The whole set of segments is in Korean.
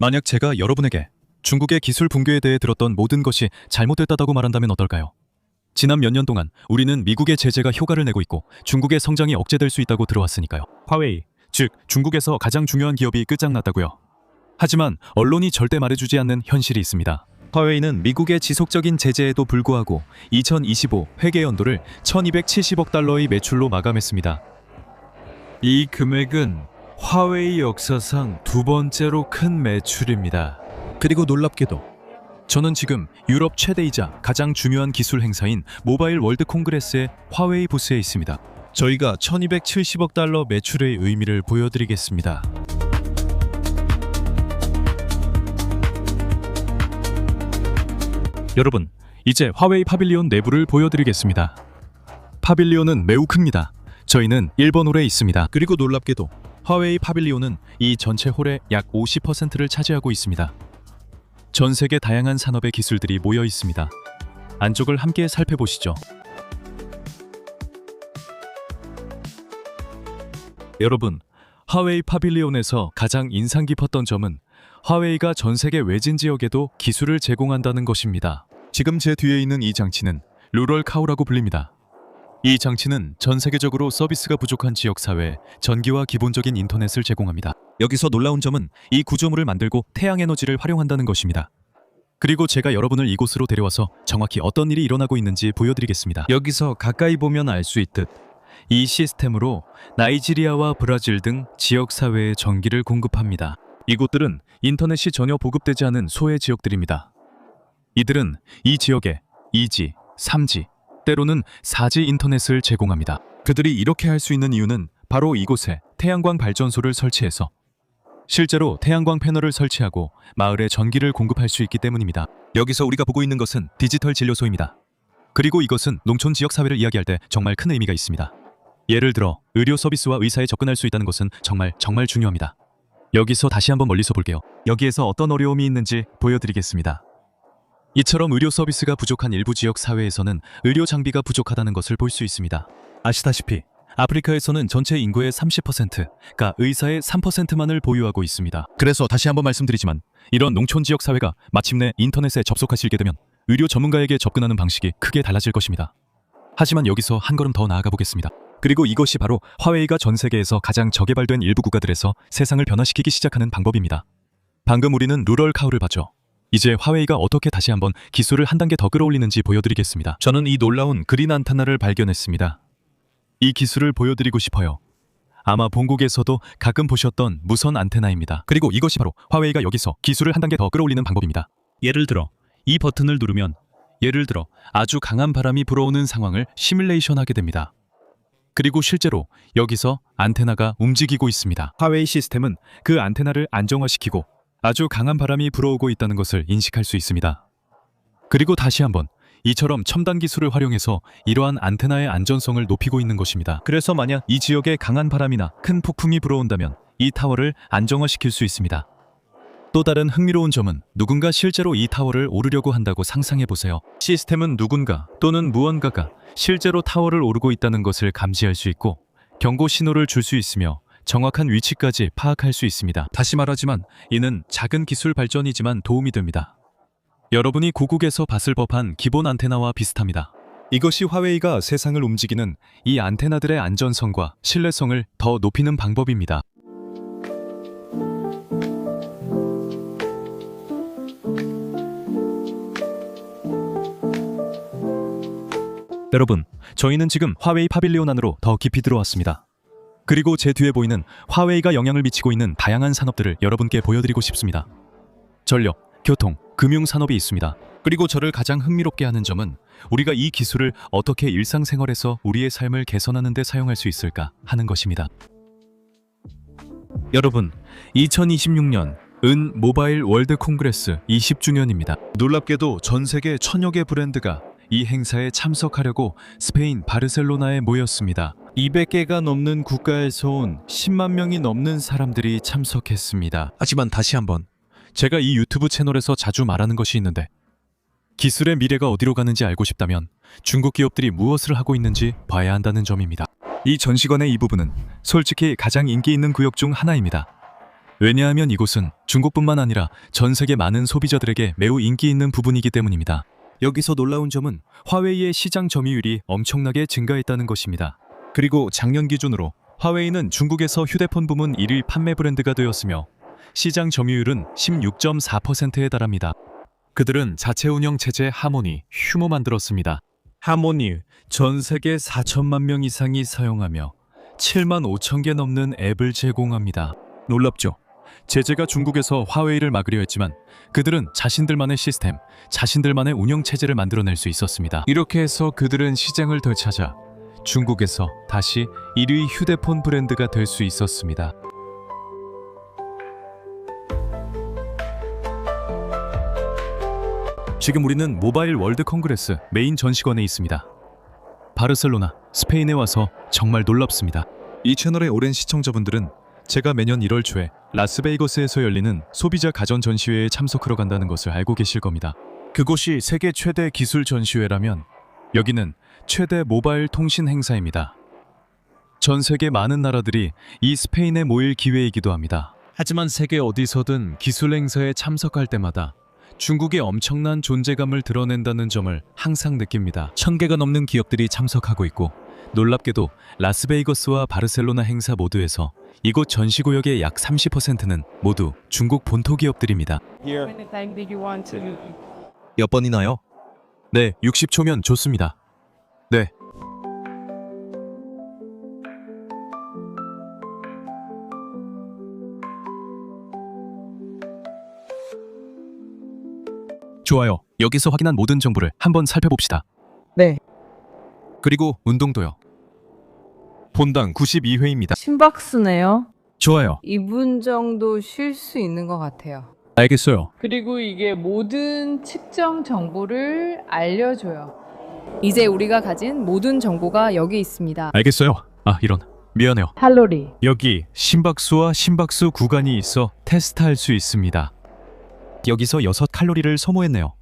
만약 제가 여러분에게 중국의 기술 붕괴에 대해 들었던 모든 것이 잘못됐다고 말한다면 어떨까요? 지난 몇 년 동안 우리는 미국의 제재가 효과를 내고 있고 중국의 성장이 억제될 수 있다고 들어왔으니까요. 화웨이, 즉 중국에서 가장 중요한 기업이 끝장났다고요. 하지만 언론이 절대 말해주지 않는 현실이 있습니다. 화웨이는 미국의 지속적인 제재에도 불구하고 2025 회계연도를 1270억 달러의 매출로 마감했습니다. 이 금액은 화웨이 역사상 두 번째로 큰 매출입니다. 그리고 놀랍게도 저는 지금 유럽 최대이자 가장 중요한 기술 행사인 모바일 월드 콩그레스의 화웨이 부스에 있습니다. 저희가 1270억 달러 매출의 의미를 보여드리겠습니다. 여러분, 이제 화웨이 파빌리온 내부를 보여드리겠습니다. 파빌리온은 매우 큽니다. 저희는 1번 홀에 있습니다. 그리고 놀랍게도 화웨이 파빌리온은 이 전체 홀의 약 50%를 차지하고 있습니다. 전 세계 다양한 산업의 기술들이 모여 있습니다. 안쪽을 함께 살펴보시죠. 여러분, 화웨이 파빌리온에서 가장 인상 깊었던 점은 화웨이가 전 세계 외진 지역에도 기술을 제공한다는 것입니다. 지금 제 뒤에 있는 이 장치는 루럴 카우라고 불립니다. 이 장치는 전 세계적으로 서비스가 부족한 지역 사회에 전기와 기본적인 인터넷을 제공합니다. 여기서 놀라운 점은 이 구조물을 만들고 태양 에너지를 활용한다는 것입니다. 그리고 제가 여러분을 이곳으로 데려와서 정확히 어떤 일이 일어나고 있는지 보여드리겠습니다. 여기서 가까이 보면 알 수 있듯 이 시스템으로 나이지리아와 브라질 등 지역 사회에 전기를 공급합니다. 이곳들은 인터넷이 전혀 보급되지 않은 소외 지역들입니다. 이들은 이 지역에 2G, 3G, 때로는 4G 인터넷을 제공합니다. 그들이 이렇게 할 수 있는 이유는 바로 이곳에 태양광 발전소를 설치해서 실제로 태양광 패널을 설치하고 마을에 전기를 공급할 수 있기 때문입니다. 여기서 우리가 보고 있는 것은 디지털 진료소입니다. 그리고 이것은 농촌 지역 사회를 이야기할 때 정말 큰 의미가 있습니다. 예를 들어 의료 서비스와 의사에 접근할 수 있다는 것은 정말 중요합니다. 여기서 다시 한번 멀리서 볼게요. 여기에서 어떤 어려움이 있는지 보여드리겠습니다. 이처럼 의료 서비스가 부족한 일부 지역 사회에서는 의료 장비가 부족하다는 것을 볼 수 있습니다. 아시다시피 아프리카에서는 전체 인구의 30%가 의사의 3%만을 보유하고 있습니다. 그래서 다시 한번 말씀드리지만 이런 농촌 지역 사회가 마침내 인터넷에 접속하시게 되면 의료 전문가에게 접근하는 방식이 크게 달라질 것입니다. 하지만 여기서 한 걸음 더 나아가 보겠습니다. 그리고 이것이 바로 화웨이가 전 세계에서 가장 저개발된 일부 국가들에서 세상을 변화시키기 시작하는 방법입니다. 방금 우리는 루럴 카우를 봤죠. 이제 화웨이가 어떻게 다시 한번 기술을 한 단계 더 끌어올리는지 보여드리겠습니다. 저는 이 놀라운 그린 안테나를 발견했습니다. 이 기술을 보여드리고 싶어요. 아마 본국에서도 가끔 보셨던 무선 안테나입니다. 그리고 이것이 바로 화웨이가 여기서 기술을 한 단계 더 끌어올리는 방법입니다. 예를 들어 이 버튼을 누르면 아주 강한 바람이 불어오는 상황을 시뮬레이션하게 됩니다. 그리고 실제로 여기서 안테나가 움직이고 있습니다. 화웨이 시스템은 그 안테나를 안정화시키고 아주 강한 바람이 불어오고 있다는 것을 인식할 수 있습니다. 그리고 다시 한번 이처럼 첨단 기술을 활용해서 이러한 안테나의 안전성을 높이고 있는 것입니다. 그래서 만약 이 지역에 강한 바람이나 큰 폭풍이 불어온다면 이 타워를 안정화시킬 수 있습니다. 또 다른 흥미로운 점은 누군가 실제로 이 타워를 오르려고 한다고 상상해보세요. 시스템은 누군가 또는 무언가가 실제로 타워를 오르고 있다는 것을 감지할 수 있고 경고 신호를 줄 수 있으며 정확한 위치까지 파악할 수 있습니다. 다시 말하지만 이는 작은 기술 발전이지만 도움이 됩니다. 여러분이 고국에서 봤을 법한 기본 안테나와 비슷합니다. 이것이 화웨이가 세상을 움직이는 이 안테나들의 안전성과 신뢰성을 더 높이는 방법입니다. 여러분, 저희는 지금 화웨이 파빌리온 안으로 더 깊이 들어왔습니다. 그리고 제 뒤에 보이는 화웨이가 영향을 미치고 있는 다양한 산업들을 여러분께 보여드리고 싶습니다. 전력, 교통, 금융 산업이 있습니다. 그리고 저를 가장 흥미롭게 하는 점은 우리가 이 기술을 어떻게 일상생활에서 우리의 삶을 개선하는 데 사용할 수 있을까 하는 것입니다. 여러분, 2026년 은 모바일 월드 콩그레스 20주년입니다. 놀랍게도 전 세계 1000여 개 브랜드가 이 행사에 참석하려고 스페인 바르셀로나에 모였습니다. 200개가 넘는 국가에서 온 10만 명이 넘는 사람들이 참석했습니다. 하지만 다시 한번 제가 이 유튜브 채널에서 자주 말하는 것이 있는데 기술의 미래가 어디로 가는지 알고 싶다면 중국 기업들이 무엇을 하고 있는지 봐야 한다는 점입니다. 이 전시관의 이 부분은 솔직히 가장 인기 있는 구역 중 하나입니다. 왜냐하면 이곳은 중국뿐만 아니라 전 세계 많은 소비자들에게 매우 인기 있는 부분이기 때문입니다. 여기서 놀라운 점은 화웨이의 시장 점유율이 엄청나게 증가했다는 것입니다. 그리고 작년 기준으로 화웨이는 중국에서 휴대폰 부문 1위 판매 브랜드가 되었으며 시장 점유율은 16.4%에 달합니다. 그들은 자체 운영 체제 하모니, 휴모 만들었습니다. 하모니, 전 세계 4천만 명 이상이 사용하며 7만 5천 개 넘는 앱을 제공합니다. 놀랍죠? 제재가 중국에서 화웨이를 막으려 했지만 그들은 자신들만의 시스템, 자신들만의 운영 체제를 만들어낼 수 있었습니다. 이렇게 해서 그들은 시장을 되찾아 중국에서 다시 1위 휴대폰 브랜드가 될 수 있었습니다. 지금 우리는 모바일 월드 콩그레스 메인 전시관에 있습니다. 바르셀로나, 스페인에 와서 정말 놀랍습니다. 이 채널의 오랜 시청자분들은 제가 매년 1월 초에 라스베이거스에서 열리는 소비자 가전 전시회에 참석하러 간다는 것을 알고 계실 겁니다. 그곳이 세계 최대 기술 전시회라면 여기는 최대 모바일 통신 행사입니다. 전 세계 많은 나라들이 이 스페인에 모일 기회이기도 합니다. 하지만 세계 어디서든 기술 행사에 참석할 때마다 중국의 엄청난 존재감을 드러낸다는 점을 항상 느낍니다. 1000개가 넘는 기업들이 참석하고 있고 놀랍게도 라스베이거스와 바르셀로나 행사 모두에서 이곳 전시구역의 약 30%는 모두 중국 본토 기업들입니다. 몇 번이나요? 네, 60초면 좋습니다. 네. 좋아요. 여기서 확인한 모든 정보를 한번 살펴봅시다. 네. 그리고 운동도요. 본당 92회입니다. 심박수네요. 좋아요. 2분 정도 쉴 수 있는 것 같아요. 알겠어요. 그리고 이게 모든 측정 정보를 알려줘요. 이제 우리가 가진 모든 정보가 여기 있습니다. 알겠어요. 아, 이런. 미안해요. 칼로리. 여기 심박수와 심박수 구간이 있어 테스트할 수 있습니다. 여기서 6칼로리를 소모했네요.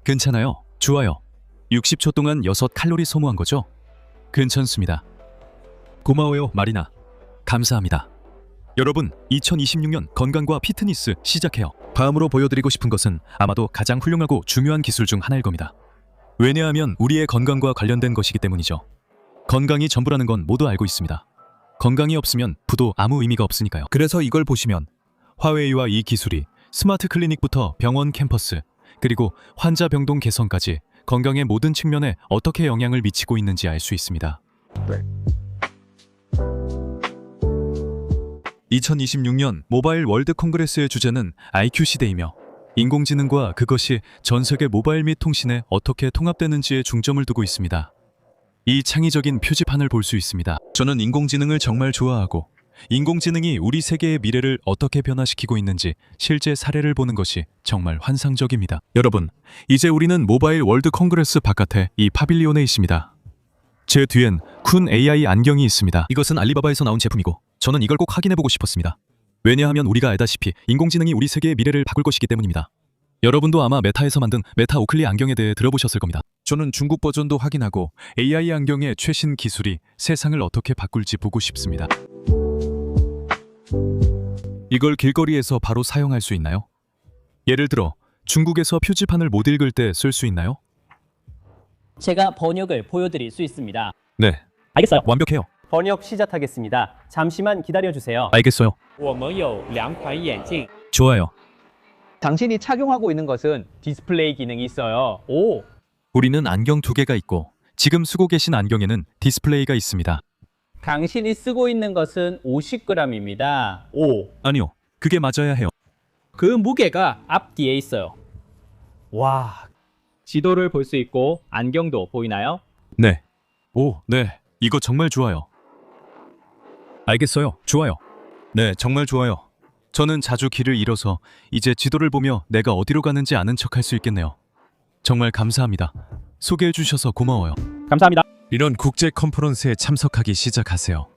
괜찮아요. 좋아요. 60초 동안 6칼로리 소모한 거죠? 괜찮습니다. 고마워요, 마리나. 감사합니다. 여러분, 2026년 건강과 피트니스 시작해요. 다음으로 보여드리고 싶은 것은 아마도 가장 훌륭하고 중요한 기술 중 하나일 겁니다. 왜냐하면 우리의 건강과 관련된 것이기 때문이죠. 건강이 전부라는 건 모두 알고 있습니다. 건강이 없으면 부도 아무 의미가 없으니까요. 그래서 이걸 보시면 화웨이와 이 기술이 스마트 클리닉부터 병원 캠퍼스, 그리고 환자 병동 개선까지 건강의 모든 측면에 어떻게 영향을 미치고 있는지 알 수 있습니다. 2026년 모바일 월드 콩그레스의 주제는 IQ 시대이며 인공지능과 그것이 전 세계 모바일 및 통신에 어떻게 통합되는지에 중점을 두고 있습니다. 이 창의적인 표지판을 볼 수 있습니다. 저는 인공지능을 정말 좋아하고 인공지능이 우리 세계의 미래를 어떻게 변화시키고 있는지 실제 사례를 보는 것이 정말 환상적입니다. 여러분, 이제 우리는 모바일 월드 콩그레스 바깥에 이 파빌리온에 있습니다. 제 뒤엔 쿤 AI 안경이 있습니다. 이것은 알리바바에서 나온 제품이고 저는 이걸 꼭 확인해보고 싶었습니다. 왜냐하면 우리가 알다시피 인공지능이 우리 세계의 미래를 바꿀 것이기 때문입니다. 여러분도 아마 메타에서 만든 메타 오클리 안경에 대해 들어보셨을 겁니다. 저는 중국 버전도 확인하고 AI 안경의 최신 기술이 세상을 어떻게 바꿀지 보고 싶습니다. 이걸 길거리에서 바로 사용할 수 있나요? 예를 들어 중국에서 표지판을 못 읽을 때 쓸 수 있나요? 제가 번역을 보여드릴 수 있습니다. 네, 알겠어요. 완벽해요. 번역 시작하겠습니다. 잠시만 기다려주세요. 알겠어요. 我们有2款眼镜， 좋아요. 당신이 착용하고 있는 것은 디스플레이 기능이 있어요. 오, 우리는 안경 2개가 있고 지금 쓰고 계신 안경에는 디스플레이가 있습니다. 당신이 쓰고 있는 것은 50g입니다. 오, 아니요, 그게 맞아야 해요. 그 무게가 앞뒤에 있어요. 와, 지도를 볼 수 있고 안경도 보이나요? 네. 오, 네. 이거 정말 좋아요. 알겠어요. 좋아요. 네, 정말 좋아요. 저는 자주 길을 잃어서 이제 지도를 보며 내가 어디로 가는지 아는 척할 수 있겠네요. 정말 감사합니다. 소개해 주셔서 고마워요. 감사합니다. 이런 국제 컨퍼런스에 참석하기 시작하세요.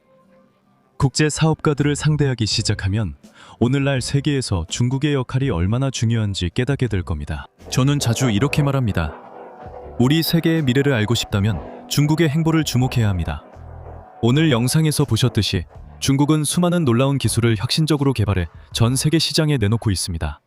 국제 사업가들을 상대하기 시작하면 오늘날 세계에서 중국의 역할이 얼마나 중요한지 깨닫게 될 겁니다. 저는 자주 이렇게 말합니다. 우리 세계의 미래를 알고 싶다면 중국의 행보를 주목해야 합니다. 오늘 영상에서 보셨듯이 중국은 수많은 놀라운 기술을 혁신적으로 개발해 전 세계 시장에 내놓고 있습니다.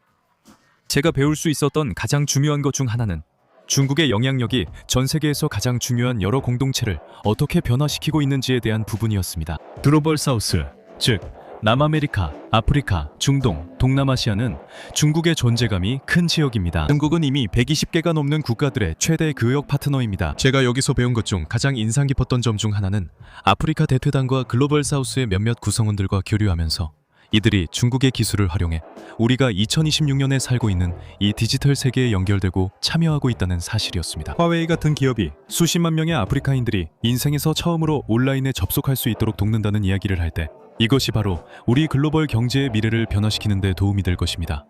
제가 배울 수 있었던 가장 중요한 것 중 하나는 중국의 영향력이 전 세계에서 가장 중요한 여러 공동체를 어떻게 변화시키고 있는지에 대한 부분이었습니다. 글로벌 사우스, 즉 남아메리카, 아프리카, 중동, 동남아시아는 중국의 존재감이 큰 지역입니다. 중국은 이미 120개가 넘는 국가들의 최대 교역 파트너입니다. 제가 여기서 배운 것 중 가장 인상 깊었던 점 중 하나는 아프리카 대퇴당과 글로벌 사우스의 몇몇 구성원들과 교류하면서 이들이 중국의 기술을 활용해 우리가 2026년에 살고 있는 이 디지털 세계에 연결되고 참여하고 있다는 사실이었습니다. 화웨이 같은 기업이 수십만 명의 아프리카인들이 인생에서 처음으로 온라인에 접속할 수 있도록 돕는다는 이야기를 할 때 이것이 바로 우리 글로벌 경제의 미래를 변화시키는 데 도움이 될 것입니다.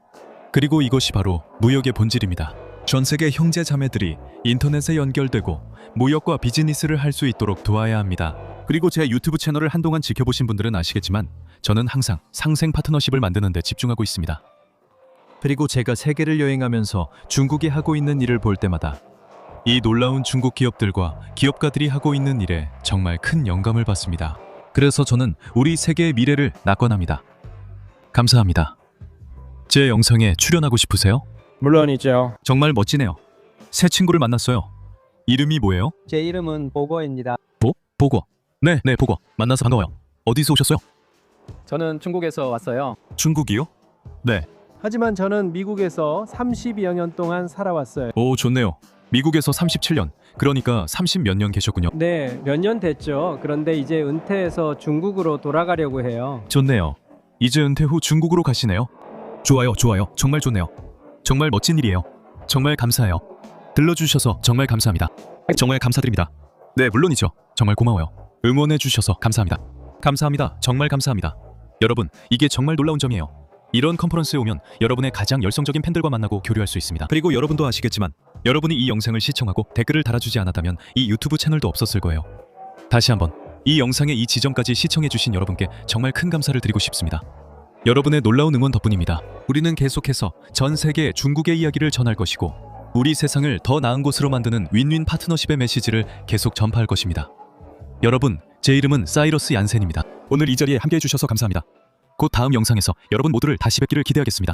그리고 이것이 바로 무역의 본질입니다. 전 세계 형제 자매들이 인터넷에 연결되고 무역과 비즈니스를 할 수 있도록 도와야 합니다. 그리고 제 유튜브 채널을 한동안 지켜보신 분들은 아시겠지만 저는 항상 상생 파트너십을 만드는 데 집중하고 있습니다. 그리고 제가 세계를 여행하면서 중국이 하고 있는 일을 볼 때마다 이 놀라운 중국 기업들과 기업가들이 하고 있는 일에 정말 큰 영감을 받습니다. 그래서 저는 우리 세계의 미래를 낙관합니다. 감사합니다. 제 영상에 출연하고 싶으세요? 물론이죠. 정말 멋지네요. 새 친구를 만났어요. 이름이 뭐예요? 제 이름은 보고입니다. 보고. 네, 보고. 만나서 반가워요. 어디서 오셨어요? 저는 중국에서 왔어요. 중국이요? 네. 하지만 저는 미국에서 30여 년 동안 살아왔어요. 오, 좋네요. 미국에서 37년. 그러니까 30 몇 년 계셨군요. 네, 몇 년 됐죠. 그런데 이제 은퇴해서 중국으로 돌아가려고 해요. 좋네요. 이제 은퇴 후 중국으로 가시네요. 좋아요. 정말 좋네요. 정말 멋진 일이에요. 정말 감사해요. 들러주셔서 정말 감사합니다. 정말 감사드립니다. 네, 물론이죠. 정말 고마워요. 응원해 주셔서 감사합니다. 감사합니다. 정말 감사합니다. 여러분, 이게 정말 놀라운 점이에요. 이런 컨퍼런스에 오면 여러분의 가장 열성적인 팬들과 만나고 교류할 수 있습니다. 그리고 여러분도 아시겠지만 여러분이 이 영상을 시청하고 댓글을 달아주지 않았다면 이 유튜브 채널도 없었을 거예요. 다시 한번 이 영상의 이 지점까지 시청해주신 여러분께 정말 큰 감사를 드리고 싶습니다. 여러분의 놀라운 응원 덕분입니다. 우리는 계속해서 전 세계에 중국의 이야기를 전할 것이고 우리 세상을 더 나은 곳으로 만드는 윈윈 파트너십의 메시지를 계속 전파할 것입니다. 여러분, 제 이름은 사이러스 얀센입니다. 오늘 이 자리에 함께해 주셔서 감사합니다. 곧 다음 영상에서 여러분 모두를 다시 뵙기를 기대하겠습니다.